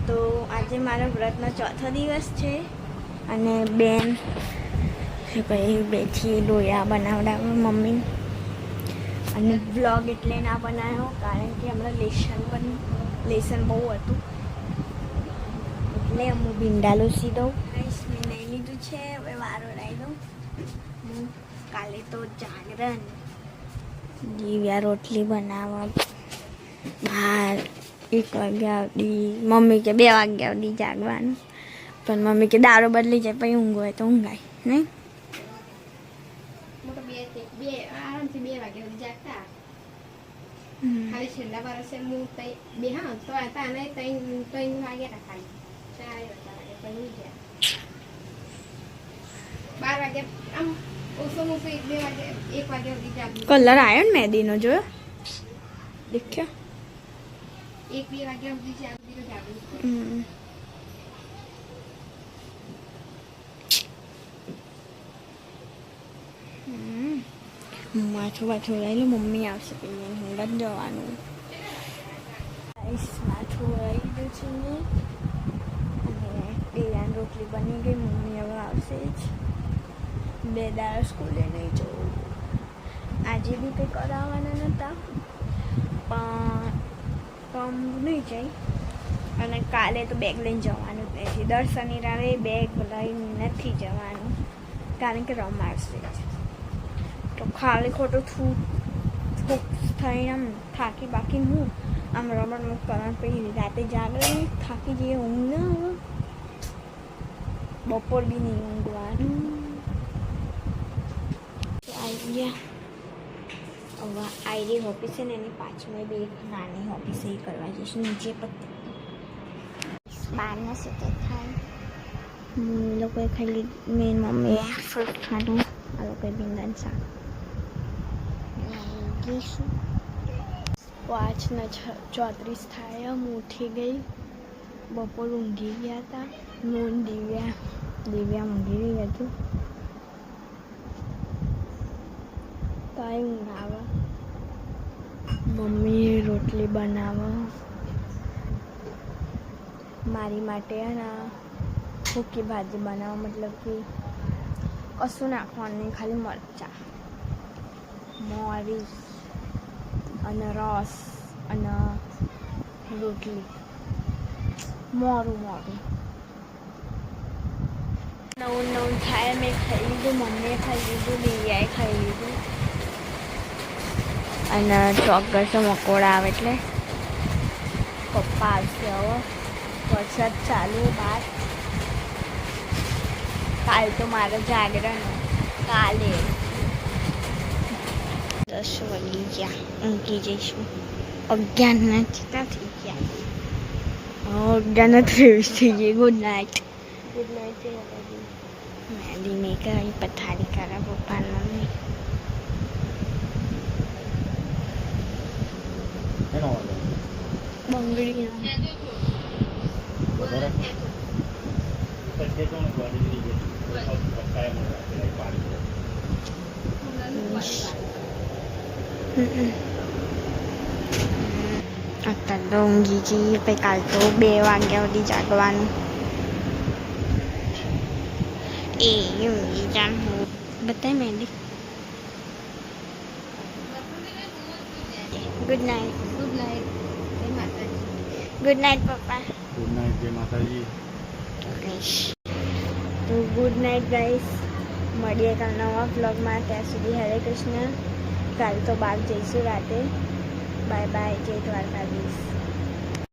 તો આજે મારા વ્રતનો ચોથો દિવસ છે અને બેન ભાઈ બેઠી લોયા બનાવડાવે મમ્મી અને વ્લોગ એટલે ના બનાવ્યો કારણ કે હમણાં લેસન બહુ હતું એટલે હું ભીંડાલું સીધો મેં નહીં લીધું છે. હવે વારો લાવી દઉં. કાલે તો જાગરણ દિવ્યા રોટલી બનાવવા બહાર 1 વાગ્યા સુધી મમ્મી કે 2 વાગ્યા સુધી જાગવાનું પણ મમ્મી કે દારૂ બદલી જાય પછી ઊંઘ હોય તો ઊંઘાય નહીં. આરામથી 2 વાગ્યા સુધી જાગતા ખાલી છેલ્લા વર્ષે હું બે હા તો હતા ને 3 વાગ્યા ખાલી 4 વાગ્યા પછી ગયા 12 વાગ્યા આમ ઓછો મોસો 1 વાગ્યા સુધી જાગું. કલર આવ્યો ને મહેંદીનો જોયો દેખ્યો 1-2 વાગ્યા સુધી જાગું. માથું લઈ લો મમ્મી આવશે પછી ઊંઘ જ જવાનું. માથું લઈ ગયું છે અને દેરાની રોટલી બની ગઈ. મમ્મી હવે આવશે જ. 2 દાડા સ્કૂલે નહીં જવું. આજે બી કંઈ કરાવવાના નહોતા પણ નહીં જાય અને કાલે તો બેગ લઈને જવાનું જ નથી. દર શનિવારે બેગ લઈને નથી જવાનું કારણ કે રમાડશે જ. તો ખાલી ખોટું થઈને આમ થાકી બાકી હું આમ રમત કરવાનું પછી રાતે જાગરણ થાકી જઈએ ઊંઘ ના આવે. બપોર બી નહીં ઊંઘવાનું. આવી ગયા હવે આઈડી ઓફિસ છે ને એની પાછળ બી એક નાની ઓફિસ એ કરવા જઈશું નીચે પત્તી બહારના સેટ થાય. લોકોએ ખાલી મેન મમ્મી ફ્રૂટ ખાધું. આ લોકોએ ભીંડાનું શાક જઈશું. 5:34 થાય. હું ઉઠી ગઈ. બપોર ઊંઘી ગયા હતા. હું દિવ્યા ઊંઘી ગઈ હતી. કાંઈ ઊંઘ આવે. મમ્મી રોટલી બનાવે મારી માટે અને સૂકી ભાજી બનાવો મતલબ કે કશું નાખવાનું નહીં ખાલી મરચાં મોરી અને રસ અને રોટલી મોરું નવું થાય. મેં ખાઈ લીધું, મમ્મીએ ખાઈ લીધું, દિવ્યાએ ખાઈ લીધું અને ચોક્કસ મકોડા આવે એટલે પપ્પા આવશે. હવે વરસાદ ચાલુ બહાર. કાલ તો મારે જાગરણ કાલે 10 વાગી ગયા. ઊંઘી જઈશું. 11 કેટલા થઈ ગયા? 11:23 થઈ ગઈ. Good night. મહેંદી નહીં કરાવી પથારી કરા પપ્પાને મમ્મી. બંગડી અત્યારે તો ઊંઘી જઈએ પછી કાલ તો 2 વાગ્યા સુધી જાગવાનું. એ ઊંઘી જામ બતાય મહેંદી. Good night. ગુડ નાઇટ પપ્પા. ગુડ નાઇટ જય માતાજી. તો ગુડ નાઇટ ગાઈસ. મળીએ કાલ નવા વ્લોગમાં. ત્યાં સુધી હરે કૃષ્ણ. કાલ તો બહાર જઈશું રાતે. Bye bye. જય દ્વારકાધીશ.